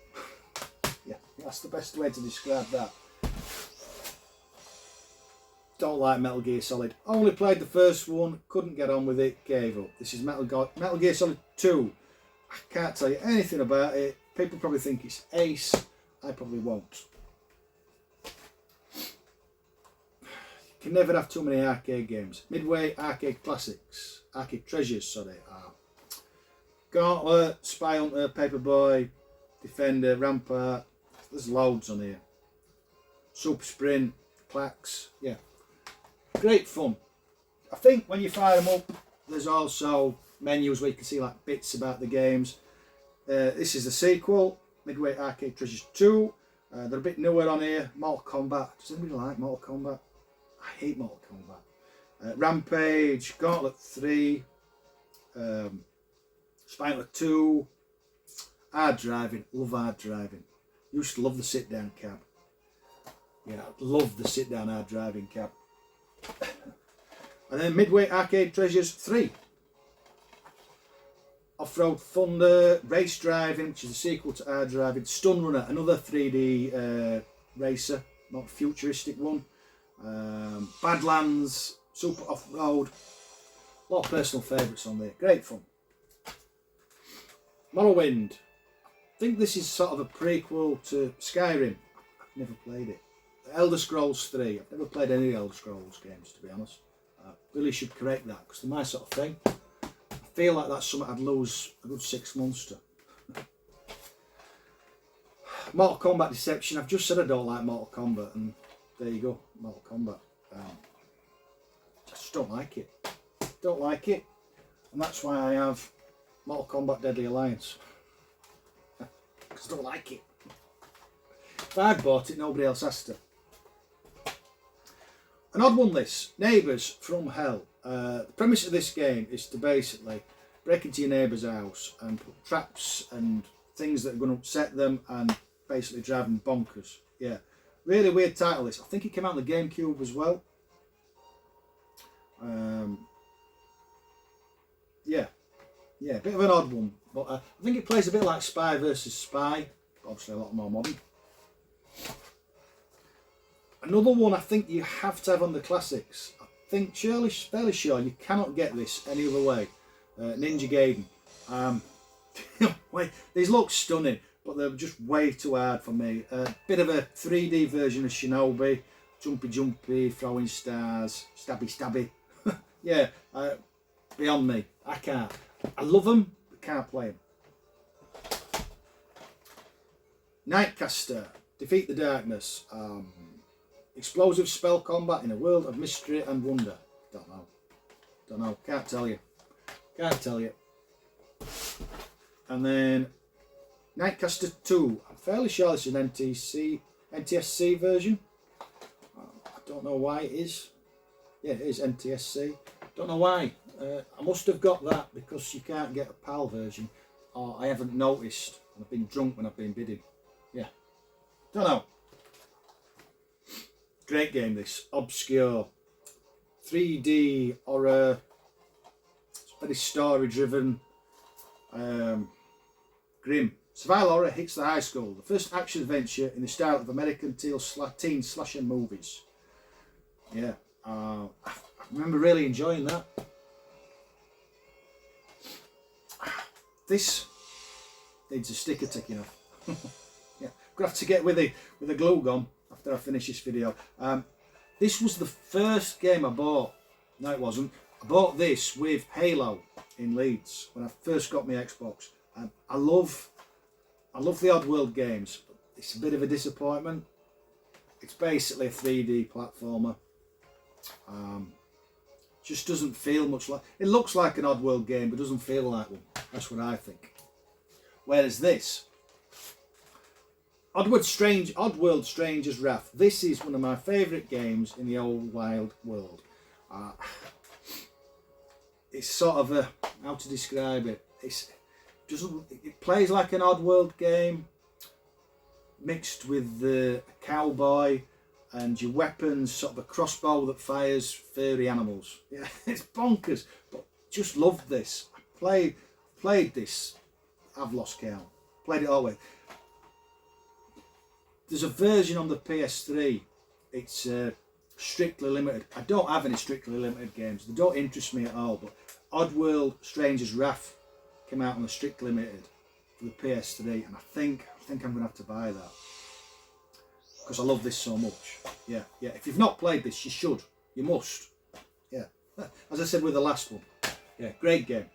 Yeah, that's the best way to describe that. Don't like Metal Gear Solid. Only played the first one, couldn't get on with it, gave up. This is Metal Gear Solid 2. I can't tell you anything about it. People probably think it's ace. I probably won't. You can never have too many arcade games. Midway Arcade Classics. Arcade Treasures, sorry. Gauntlet, Spy Hunter, Paperboy, Defender, Rampart. There's loads on here. Super Sprint, Plaques. Yeah. Great fun. I think when you fire them up, there's also menus where you can see like bits about the games. This is the sequel, Midway Arcade Treasures 2. They're a bit newer on here. Mortal Kombat. Does anybody like Mortal Kombat? I hate Mortal Kombat. Rampage, Gauntlet 3, Spy Hunter 2, Hard Driving. Love hard driving. Used to love the sit down cab. Yeah, love the sit down hard driving cab. And then Midway Arcade Treasures 3. Off-Road Thunder, Race Driving, which is a sequel to Hard Driving. Stun Runner, another 3D racer, not futuristic one. Badlands, Super Off-Road. A lot of personal favourites on there. Great fun. Morrowind. I think this is sort of a prequel to Skyrim. I've never played it. Elder Scrolls 3. I've never played any Elder Scrolls games, to be honest. I really should correct that because they're my sort of thing. I feel like that's something I'd lose a good 6 months to. Mortal Kombat Deception. I've just said I don't like Mortal Kombat, and there you go, Mortal Kombat. I just don't like it. Don't like it. And that's why I have Mortal Kombat Deadly Alliance. Because I don't like it. If I'd bought it, nobody else has to. An odd one this, Neighbours from Hell. The premise of this game is to basically break into your neighbour's house and put traps and things that are going to upset them and basically drive them bonkers. Yeah, really weird title this. I think it came out on the GameCube as well. Yeah, a bit of an odd one. But I think it plays a bit like Spy versus Spy. Obviously a lot more modern. Another one I think you have to have on the classics. I think fairly sure you cannot get this any other way. Ninja Gaiden. Wait, these look stunning, but they're just way too hard for me. Bit of a 3D version of Shinobi. Jumpy, throwing stars, stabby. Yeah, beyond me. I can't. I love them, but can't play them. Nightcaster. Defeat the Darkness. Explosive spell combat in a world of mystery and wonder. Don't know. Can't tell you. And then Nightcaster 2. I'm fairly sure it's an NTSC version. I don't know why it is. Yeah, it is NTSC. Don't know why. I must have got that because you can't get a PAL version, or I haven't noticed. And I've been drunk when I've been bidding. Yeah, don't know. Great game, this. Obscure, 3D horror. It's very story-driven. Grim. Survival horror hits the high school. The first action adventure in the style of American teen slasher movies. Yeah, I remember really enjoying that. This needs a sticker taking off. Yeah, gonna have to get with a glue gun after I finish this video. This was the first game I bought. No, it wasn't. I bought this with Halo in Leeds when I first got my Xbox. I love the Oddworld games. It's a bit of a disappointment. It's basically a 3D platformer. Just doesn't feel much like. It looks like an Oddworld game, but doesn't feel like one. That's what I think. Whereas this, Oddworld Stranger's Wrath. This is one of my favourite games in the old wild world. It's sort of a, how to describe it. It plays like an Oddworld game, mixed with the cowboy and your weapons, sort of a crossbow that fires furry animals. Yeah, it's bonkers, but just loved this. I played this. I've lost count. Played it all the way. There's a version on the PS3. It's strictly limited. I don't have any strictly limited games. They don't interest me at all. But Oddworld Stranger's Wrath came out on the strictly limited for the PS3, and I think I'm gonna have to buy that because I love this so much. Yeah. If you've not played this, you should. You must. Yeah. As I said with the last one. Yeah, great game.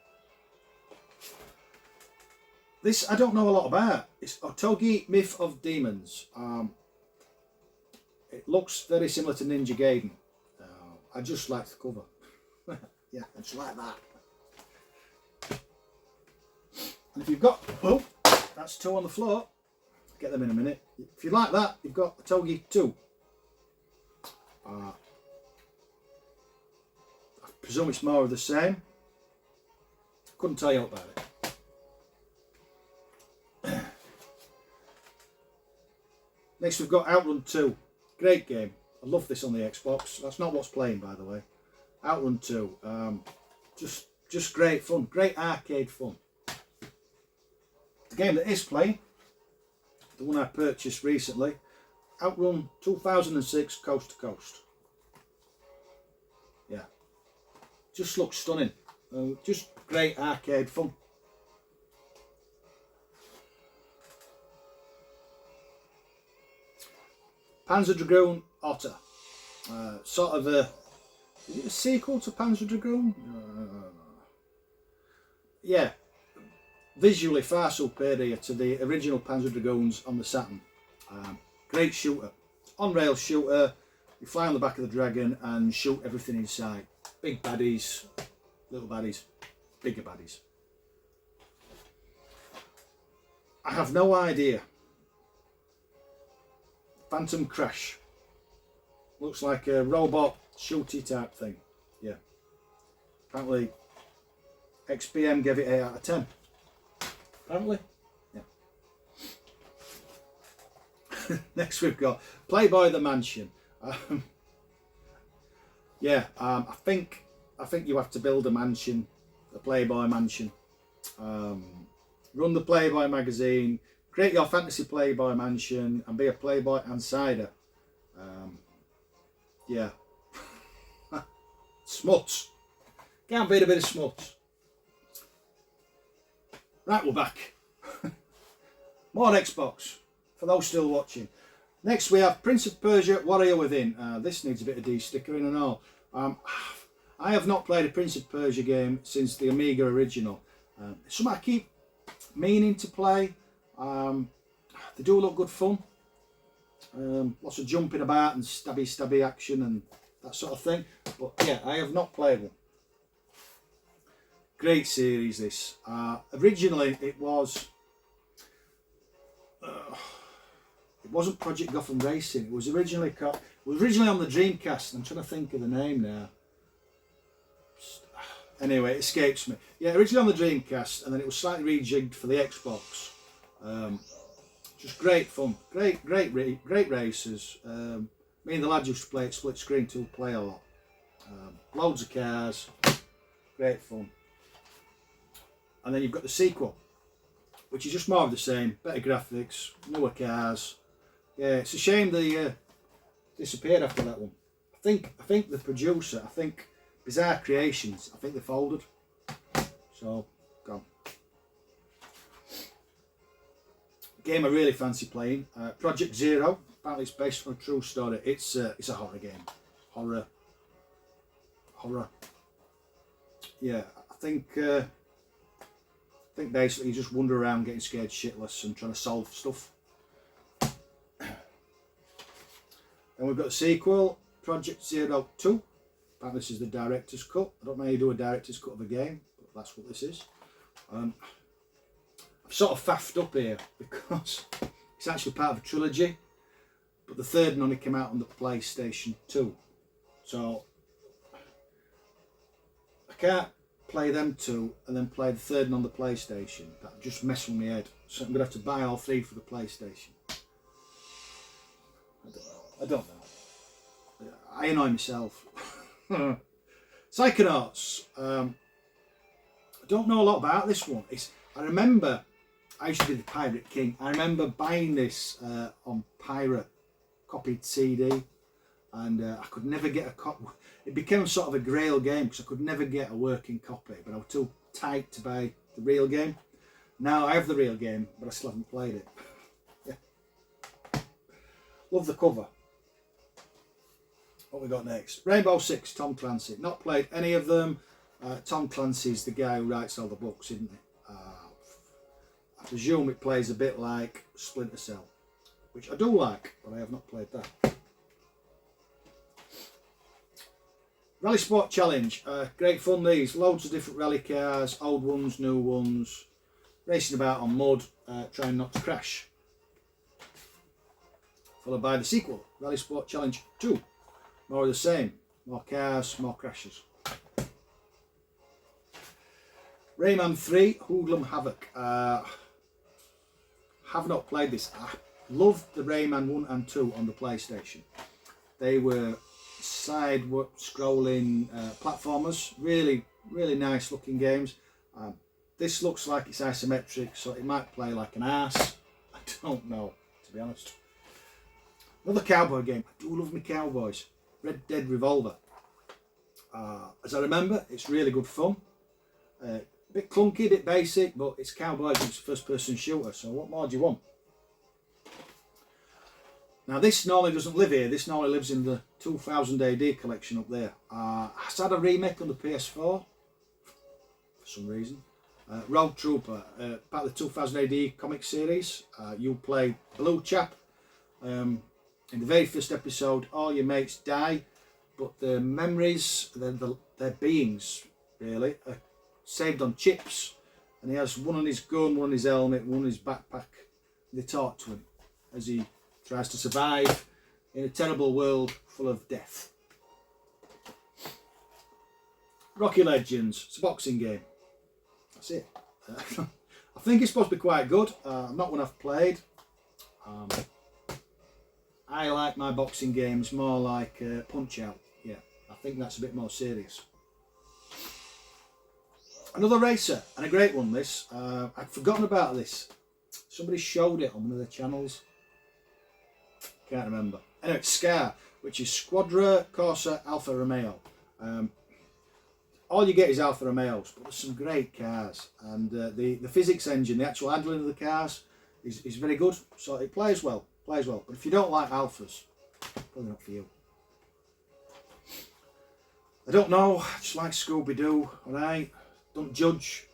This I don't know a lot about. It's Otogi Myth of Demons. It looks very similar to Ninja Gaiden. I just like the cover. Yeah, I just like that. And if you've got, oh, that's 2 on the floor. Get them in a minute. If you like that, you've got Otogi 2. I presume it's more of the same. Couldn't tell you about it. Next we've got Outrun 2. Great game. I love this on the Xbox. That's not what's playing, by the way. Outrun 2. Just great fun. Great arcade fun. The game that is playing, the one I purchased recently, Outrun 2006 Coast to Coast. Yeah. Just looks stunning. Just great arcade fun. Panzer Dragoon Otter. Sort of a... Is it a sequel to Panzer Dragoon? Yeah. Visually far superior to the original Panzer Dragoons on the Saturn. Great shooter. On-rail shooter. You fly on the back of the dragon and shoot everything in sight. Big baddies, little baddies, bigger baddies. I have no idea. Phantom Crash. Looks like a robot shooty type thing. Yeah. Apparently XPM gave it 8 out of 10. Apparently. Yeah. Next we've got Playboy the Mansion. I think you have to build a mansion, a Playboy mansion. Run the Playboy magazine. Create your fantasy Playboy mansion and be a Playboy insider. Yeah. Smuts. Can't beat a bit of smuts. Right, we're back. More Xbox, for those still watching. Next we have Prince of Persia Warrior Within. This needs a bit of de-stickering and all. I have not played a Prince of Persia game since the Amiga original. Something I keep meaning to play. They do look good fun. Lots of jumping about and stabby action and that sort of thing. But yeah, I have not played one. Great series this. Originally it wasn't Project Gotham Racing. It was originally on the Dreamcast. I'm trying to think of the name now. Anyway, it escapes me. Yeah, originally on the Dreamcast, and then it was slightly rejigged for the Xbox. Just great fun, great races. Me and the lad used to play it split screen to play a lot. Loads of cars, great fun. And then you've got the sequel, which is just more of the same, better graphics, newer cars. Yeah, it's a shame they disappeared after that one. I think the producer, Bizarre Creations, I think they folded. So, gone. Game I really fancy playing, Project Zero. Apparently it's based on a true story. It's a horror game. Horror. Yeah, I think basically you just wander around getting scared shitless and trying to solve stuff. Then we've got a sequel, Project Zero 2. Apparently this is the director's cut. I don't know how you do a director's cut of a game, but that's what this is. I've sort of faffed up here because it's actually part of a trilogy, but the third one only came out on the PlayStation 2. So I can't play them two and then play the third one on the PlayStation. That just mess with my head. So I'm going to have to buy all three for the PlayStation. I don't know. I annoy myself. Psychonauts. I don't know a lot about this one. I remember I used to be the Pirate King. I remember buying this on pirate copied CD, and I could never get a copy. It became sort of a grail game because I could never get a working copy, but I was too tight to buy the real game. Now I have the real game, but I still haven't played it. Yeah. Love the cover. What we got next? Rainbow Six, Tom Clancy. Not played any of them. Tom Clancy's the guy who writes all the books, isn't he? I presume it plays a bit like Splinter Cell, which I do like, but I have not played that. Rally Sport Challenge. Great fun these. Loads of different rally cars, old ones, new ones. Racing about on mud, trying not to crash. Followed by the sequel, Rally Sport Challenge 2. More of the same. More cars, more crashes. Rayman 3, Hoodlum Havoc. Have not played this. I loved the Rayman 1 and 2 on the PlayStation. They were side scrolling platformers. Really, really nice looking games. This looks like it's isometric, so it might play like an arse. I don't know, to be honest. Another cowboy game. I do love my cowboys. Red Dead Revolver. As I remember, it's really good fun. A bit clunky, a bit basic, but it's cowboys and it's a first person shooter, so what more do you want? Now this normally doesn't live here, this normally lives in the 2000 AD collection up there. It's had a remake on the PS4 for some reason. Road Trooper, part of the 2000 AD comic series. You play Blue Chap. In the very first episode, all your mates die, but the memories, their beings really, are saved on chips. And he has one on his gun, one on his helmet, one on his backpack. They talk to him as he tries to survive in a terrible world full of death. Rocky Legends, it's a boxing game. That's it. I think it's supposed to be quite good. Not one I've played. I like my boxing games more like Punch Out. Yeah, I think that's a bit more serious. Another racer, and a great one this. I'd forgotten about this. Somebody showed it on one of their channels. Can't remember. Anyway, Scar, which is Squadra Corsa Alfa Romeo. All you get is Alfa Romeos, but there's some great cars. And the physics engine, the actual handling of the cars is very good. So it plays well. But if you don't like Alphas, probably not for you. I don't know, I just like Scooby-Doo, alright? Don't judge.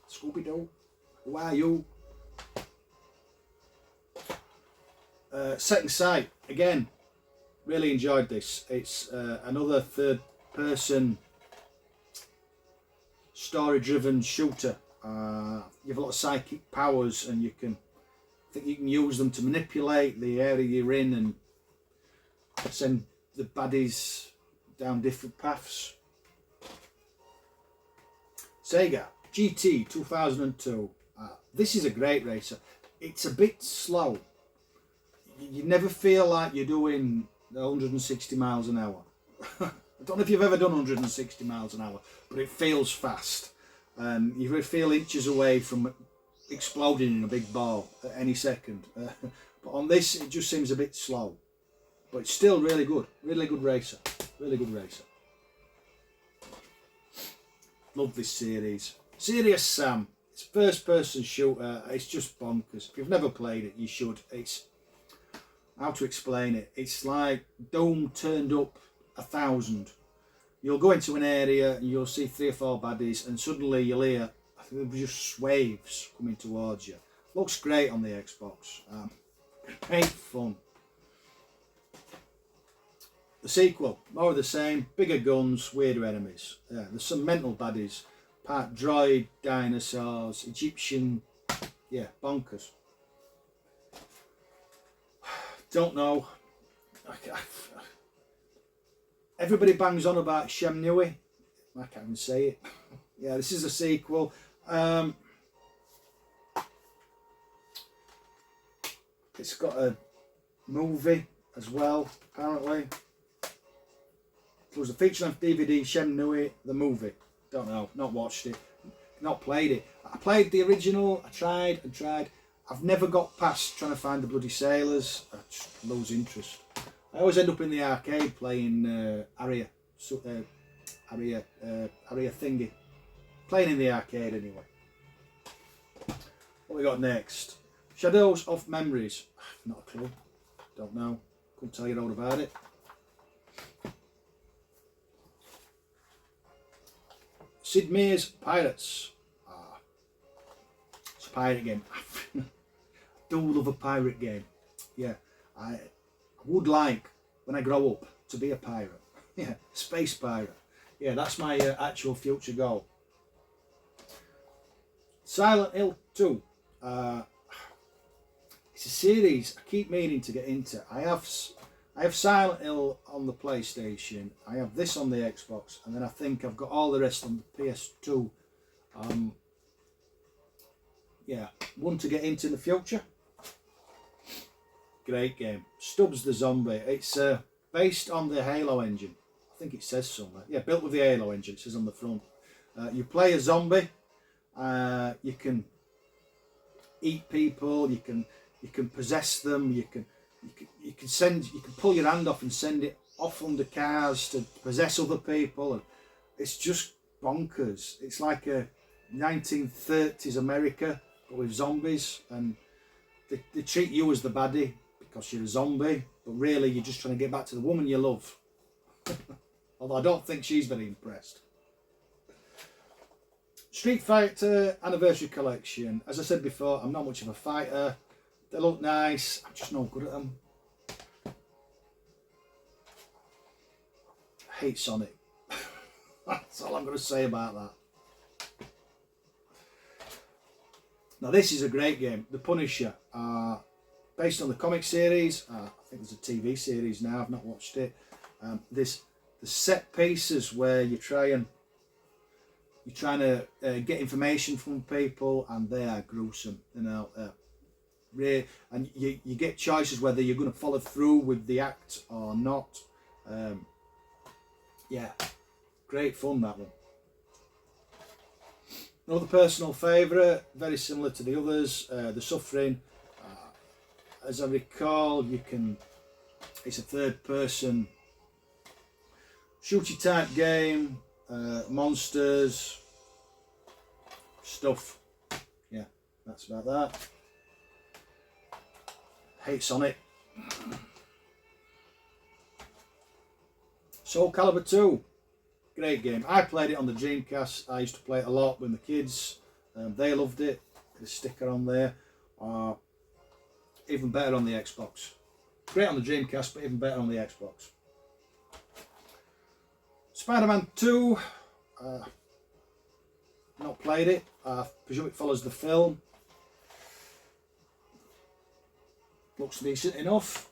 Scooby-Doo, who are you? Second Sight, again, really enjoyed this. It's another third person story driven shooter. You have a lot of psychic powers and you can use them to manipulate the area you're in and send the baddies down different paths. Sega GT 2002. This is a great racer. It's a bit slow. You never feel like you're doing 160 miles an hour. I don't know if you've ever done 160 miles an hour, but it feels fast. You feel inches away from exploding in a big ball at any second. But on this, it just seems a bit slow. But it's still really good. Really good racer. Really good racer. Love this series. Serious Sam. It's a first person shooter. It's just bonkers. If you've never played it, you should. It's, how to explain it? It's like Doom turned up 1,000. You'll go into an area and you'll see 3 or 4 baddies, and suddenly you'll hear, I think there's just waves coming towards you. Looks great on the Xbox. Great fun. The sequel, more of the same, bigger guns, weirder enemies. There's some mental baddies, part droid, dinosaurs, Egyptian, yeah, bonkers. Don't know. Everybody bangs on about Shenmue. I can't even say it. Yeah, this is a sequel. It's got a movie as well, apparently. There was a feature-length DVD, Shenmue, the movie. Don't know, not watched it, not played it. I played the original, I tried and tried. I've never got past trying to find the bloody sailors. I just lose interest. I always end up in the arcade playing Aria thingy. Playing in the arcade anyway. What we got next? Shadows of Memories. Not a clue. Don't know. Couldn't tell you all about it. Sid Meier's Pirates. It's a pirate game. I do love a pirate game. Yeah, I would like, when I grow up, to be a pirate. Yeah, space pirate. Yeah, that's my actual future goal. Silent Hill 2. It's a series I keep meaning to get into. I have Silent Hill on the PlayStation. I have this on the Xbox, and then I think I've got all the rest on the PS2. Yeah, one to get into in the future. Great game. Stubbs the Zombie. It's based on the Halo engine. I think it says somewhere. Yeah, built with the Halo engine. It says on the front. You play a zombie. You can eat people. You can possess them. You can pull your hand off and send it off under cars to possess other people, and it's just bonkers. It's like a 1930s America but with zombies, and they treat you as the baddie because you're a zombie, but really you're just trying to get back to the woman you love. Although I don't think she's very impressed. Street Fighter Anniversary Collection. As I said before, I'm not much of a fighter. They look nice, I'm just not good at them. I hate Sonic. That's all I'm going to say about that. Now this is a great game, The Punisher. Based on the comic series. I think there's a TV series now, I've not watched it. There's the set pieces where you're trying to get information from people, and they are gruesome, you know. And you get choices whether you're going to follow through with the act or not. Yeah, great fun, that one. Another personal favourite, very similar to the others, The Suffering. As I recall, it's a third person shooty type game, monsters, stuff. Yeah, that's about that. Hate Sonic. Soul Calibur 2. Great game. I played it on the Dreamcast. I used to play it a lot with the kids. They loved it. The sticker on there. Even better on the Xbox. Great on the Dreamcast, but even better on the Xbox. Spider-Man 2. Not played it. I presume it follows the film. Looks decent enough.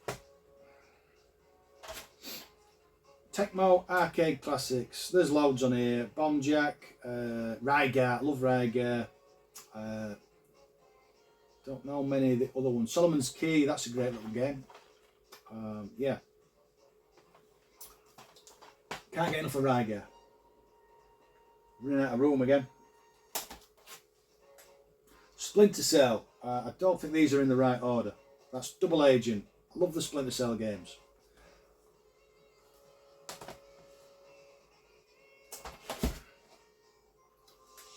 Tecmo Arcade Classics. There's loads on here. Bombjack, Rygar, love Rygar. Don't know many of the other ones. Solomon's Key, that's a great little game. Yeah. Can't get enough of Rygar. Running out of room again. Splinter Cell. I don't think these are in the right order. That's Double Agent. I love the Splinter Cell games.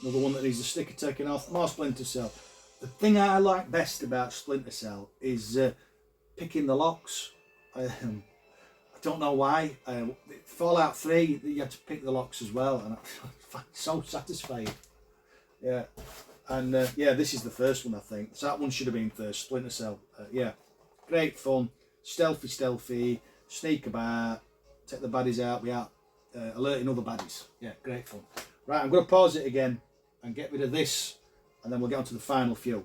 Another one that needs the sticker taken off. More Splinter Cell. The thing I like best about Splinter Cell is picking the locks. I don't know why. Fallout 3, you had to pick the locks as well, and I find it so satisfying. Yeah, and yeah, this is the first one, I think. So that one should have been first. Splinter Cell. Yeah, great fun. Stealthy. Sneak about. Take the baddies out without alerting other baddies. Yeah, great fun. Right, I'm going to pause it again and get rid of this, and then we'll get on to the final few.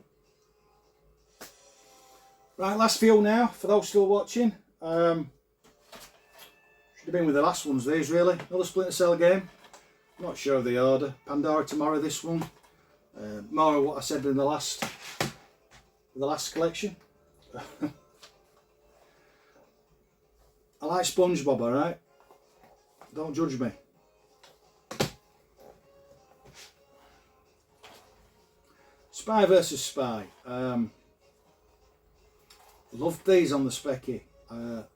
Right, last few now, for those still watching. Should have been with the last ones, these really. Another Splinter Cell game. Not sure of the order. Pandora tomorrow, this one. More of what I said in the last collection. I like SpongeBob, alright? Don't judge me. Spy vs Spy. Loved these on the Specky.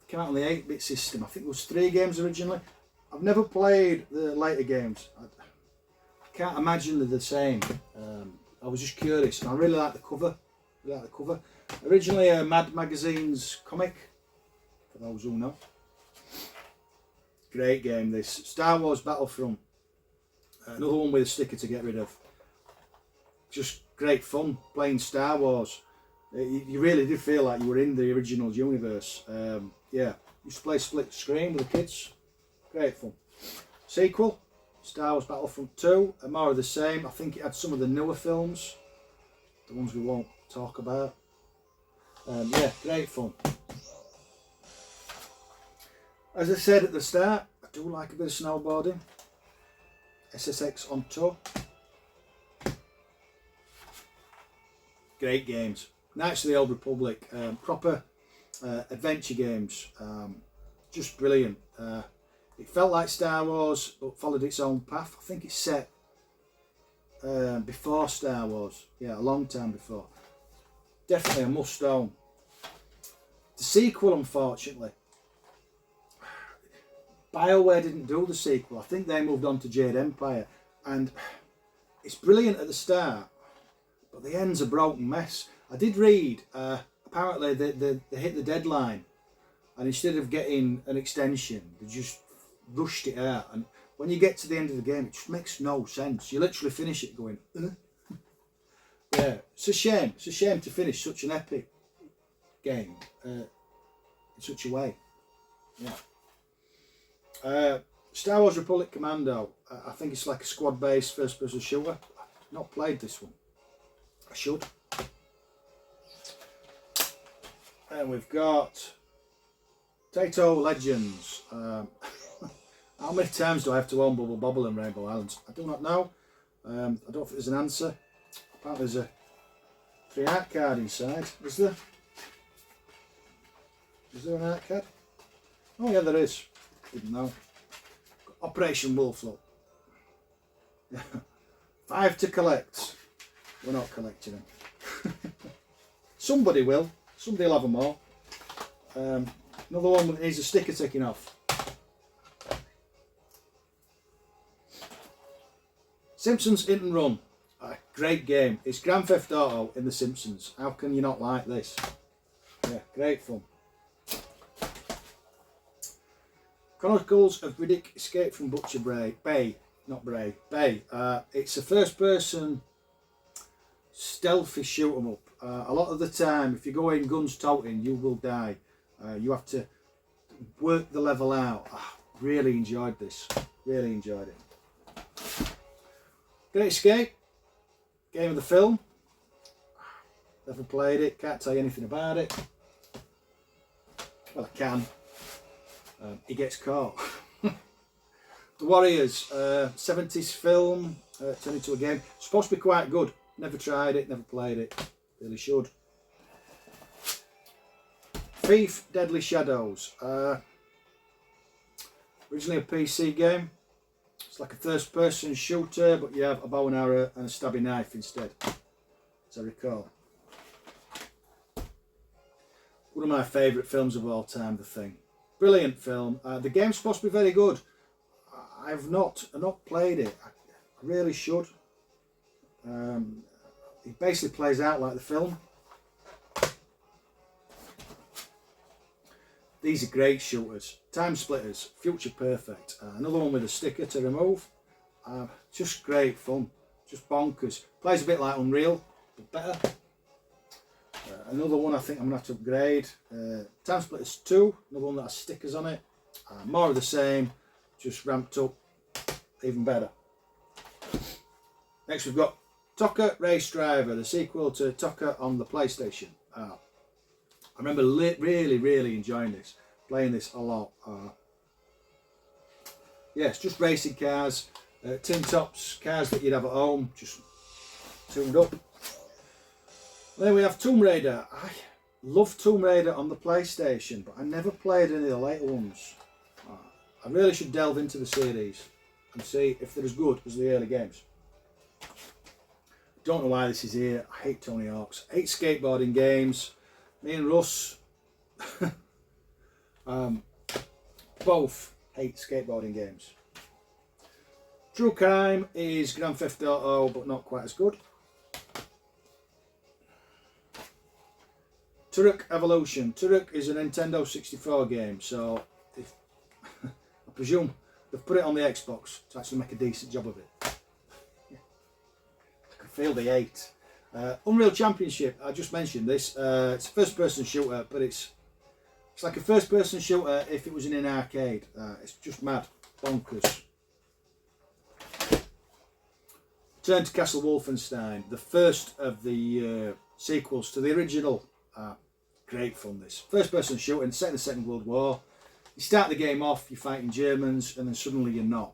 Came out on the 8-bit system. I think there was 3 games originally. I've never played the later games. I can't imagine they're the same. I was just curious, and I really like the cover. Originally a Mad Magazine's comic, for those who know. Great game this. Star Wars Battlefront. Another one with a sticker to get rid of. Just great fun playing Star Wars. You really did feel like you were in the original universe. Yeah, used to play split screen with the kids. Great fun. Sequel, Star Wars Battlefront 2, and more of the same. I think it had some of the newer films, the ones we won't talk about. Yeah, great fun. As I said at the start, I do like a bit of snowboarding. SSX on tour. Great games. Knights of the Old Republic, proper adventure games, just brilliant. It felt like Star Wars but followed its own path. I think it's set before Star Wars, yeah, a long time before. Definitely a must own. The sequel, unfortunately, BioWare didn't do the sequel. I think they moved on to Jade Empire, and it's brilliant at the start, but the end's a broken mess. I did read, apparently they hit the deadline, and instead of getting an extension, they just rushed it out. And when you get to the end of the game, it just makes no sense. You literally finish it going, Yeah, it's a shame. It's a shame to finish such an epic game in such a way. Yeah. Star Wars Republic Commando. I think it's like a squad-based first-person shooter. I've not played this one. I should. And we've got Taito Legends. How many times do I have to own Bubble Bobble and Rainbow Islands? I do not know. I don't think there's an answer. Apparently there's a free art card inside. Is there? Is there an art card? Oh yeah, there is. Didn't know. Operation Wolflock. 5 to collect. We're not collecting them. Somebody will. Somebody will have them all. Another one that needs a sticker taken off. Simpsons Hit and Run. Great game. It's Grand Theft Auto in The Simpsons. How can you not like this? Yeah, great fun. Chronicles of Riddick Escape from Butcher Bay. It's a first person stealthy shoot 'em up. A lot of the time, if you go in guns toting, you will die. You have to work the level out. Really enjoyed this. Really enjoyed it. Great Escape. Game of the film. Never played it. Can't tell you anything about it. Well, I can. He gets caught. The Warriors, 70s film, turned into a game. Supposed to be quite good. Never tried it, never played it. Really should. Thief, Deadly Shadows. Originally a PC game. It's like a first-person shooter, but you have a bow and arrow and a stabby knife instead, as I recall. One of my favourite films of all time, The Thing. Brilliant film. The game's supposed to be very good. I've not played it. I really should. It basically plays out like the film. These are great shooters. Time Splitters, Future Perfect. Another one with a sticker to remove. Just great fun. Just bonkers. Plays a bit like Unreal, but better. Another one I think I'm going to have to upgrade. Time Splitters 2, another one that has stickers on it. More of the same, just ramped up, even better. Next we've got TOCA Race Driver, the sequel to TOCA on the PlayStation. I remember really enjoying this, playing this a lot. Yes, just racing cars, tin tops, cars that you'd have at home, just tuned up. Then we have Tomb Raider. I love Tomb Raider on the PlayStation, but I never played any of the later ones. I really should delve into the series and see if they're as good as the early games. Don't know why this is here. I hate Tony Hawk's. I hate skateboarding games. Me and Russ both hate skateboarding games. True Crime is Grand Theft Auto, but not quite as good. Turok Evolution. Turok is a Nintendo 64 game, so I presume they've put it on the Xbox to actually make a decent job of it. I can feel the hate. Unreal Championship, I just mentioned this. It's a first-person shooter, but it's like a first-person shooter if it was in an arcade. It's just mad, bonkers. Turn to Castle Wolfenstein, the first of the sequels to the original. Great fun, this. First-person shooting, set in the Second World War. You start the game off, you're fighting Germans, and then suddenly you're not.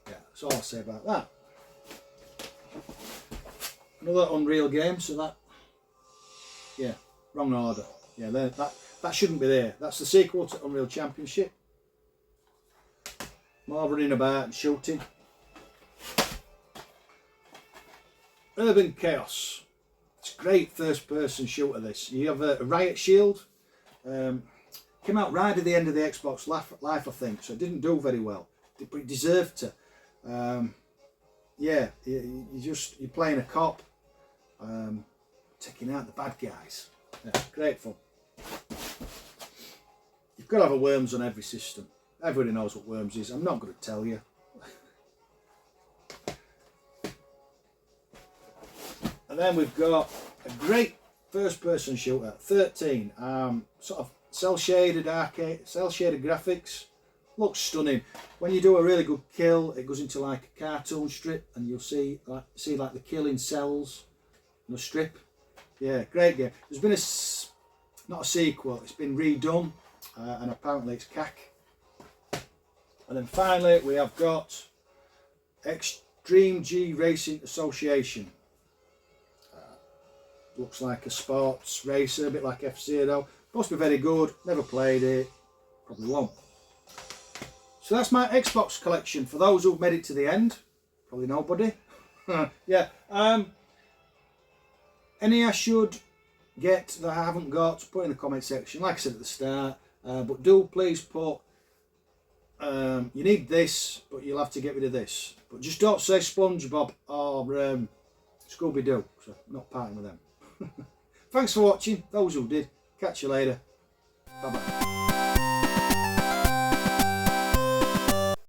Yeah, that's all I'll say about that. Another Unreal game, so that, yeah, wrong order. Yeah, that shouldn't be there. That's the sequel to Unreal Championship. More running about and shooting. Urban Chaos. It's a great first-person shooter, this. You have a riot shield. Came out right at the end of the Xbox Life, I think, so it didn't do very well. But it deserved to. Yeah, you're playing a cop, taking out the bad guys. Yeah, great fun. You've got to have a Worms on every system. Everybody knows what Worms is. I'm not going to tell you. And then we've got a great first-person shooter, 13. Sort of cel-shaded arcade, cel-shaded graphics. Looks stunning. When you do a really good kill, it goes into like a cartoon strip, and you'll see like the kill in cells in a strip. Yeah, great game. There's been not a sequel. It's been redone, and apparently it's cack. And then finally we have got Extreme G Racing Association. Looks like a sports racer, a bit like F-Zero. Must be very good. Never played it. Probably won't. So that's my Xbox collection. For those who've made it to the end, probably nobody. Yeah. Any I should get that I haven't got, put in the comment section. Like I said at the start, but do please put. You need this, but you'll have to get rid of this. But just don't say SpongeBob or Scooby-Doo. So I'm not parting with them. Thanks for watching. Those who did. Catch you later. Bye bye.